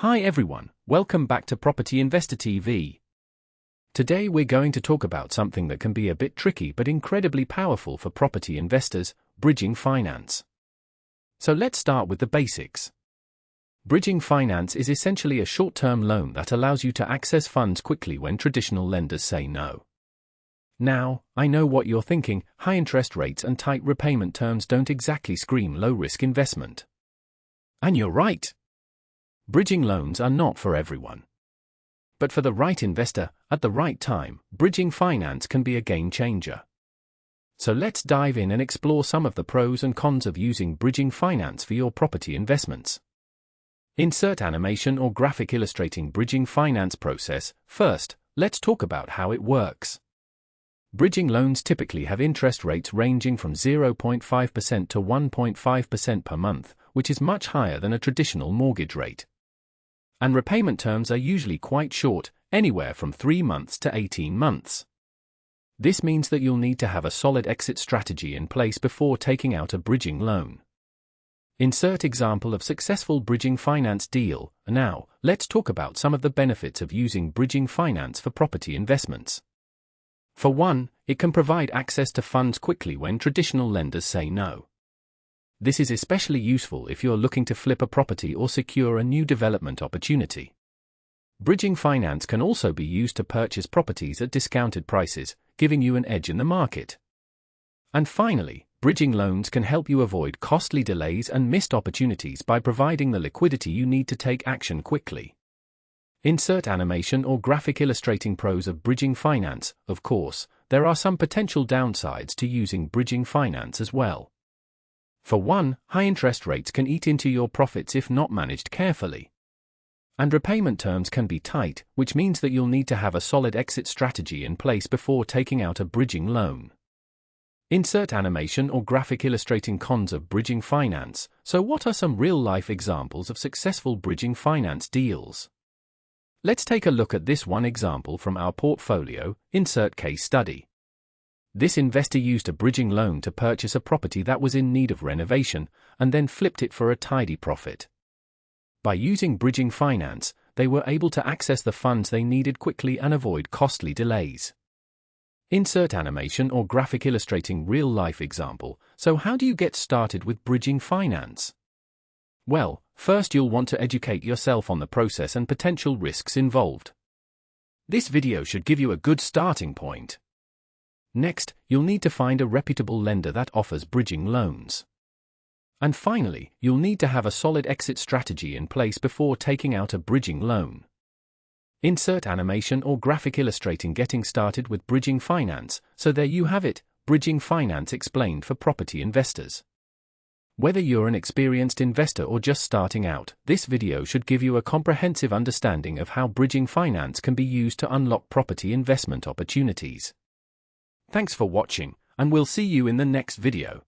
Hi everyone, welcome back to Property Investor TV. Today we're going to talk about something that can be a bit tricky but incredibly powerful for property investors: bridging finance. So let's start with the basics. Bridging finance is essentially a short-term loan that allows you to access funds quickly when traditional lenders say no. Now, I know what you're thinking: high interest rates and tight repayment terms don't exactly scream low-risk investment. And you're right. Bridging loans are not for everyone. But for the right investor, at the right time, bridging finance can be a game changer. So let's dive in and explore some of the pros and cons of using bridging finance for your property investments. Insert animation or graphic illustrating bridging finance process. First, let's talk about how it works. Bridging loans typically have interest rates ranging from 0.5% to 1.5% per month, which is much higher than a traditional mortgage rate. And repayment terms are usually quite short, anywhere from 3 months to 18 months. This means that you'll need to have a solid exit strategy in place before taking out a bridging loan. Insert example of successful bridging finance deal. Now, let's talk about some of the benefits of using bridging finance for property investments. For one, it can provide access to funds quickly when traditional lenders say no. This is especially useful if you're looking to flip a property or secure a new development opportunity. Bridging finance can also be used to purchase properties at discounted prices, giving you an edge in the market. And finally, bridging loans can help you avoid costly delays and missed opportunities by providing the liquidity you need to take action quickly. Insert animation or graphic illustrating pros of bridging finance. Of course, there are some potential downsides to using bridging finance as well. For one, high interest rates can eat into your profits if not managed carefully. And repayment terms can be tight, which means that you'll need to have a solid exit strategy in place before taking out a bridging loan. Insert animation or graphic illustrating cons of bridging finance. So what are some real-life examples of successful bridging finance deals? Let's take a look at this one example from our portfolio. Insert case study. This investor used a bridging loan to purchase a property that was in need of renovation, and then flipped it for a tidy profit. By using bridging finance, they were able to access the funds they needed quickly and avoid costly delays. Insert animation or graphic illustrating real-life example. So how do you get started with bridging finance? Well, first you'll want to educate yourself on the process and potential risks involved. This video should give you a good starting point. Next, you'll need to find a reputable lender that offers bridging loans. And finally, you'll need to have a solid exit strategy in place before taking out a bridging loan. Insert animation or graphic illustrating getting started with bridging finance. So there you have it, bridging finance explained for property investors. Whether you're an experienced investor or just starting out, this video should give you a comprehensive understanding of how bridging finance can be used to unlock property investment opportunities. Thanks for watching, and we'll see you in the next video.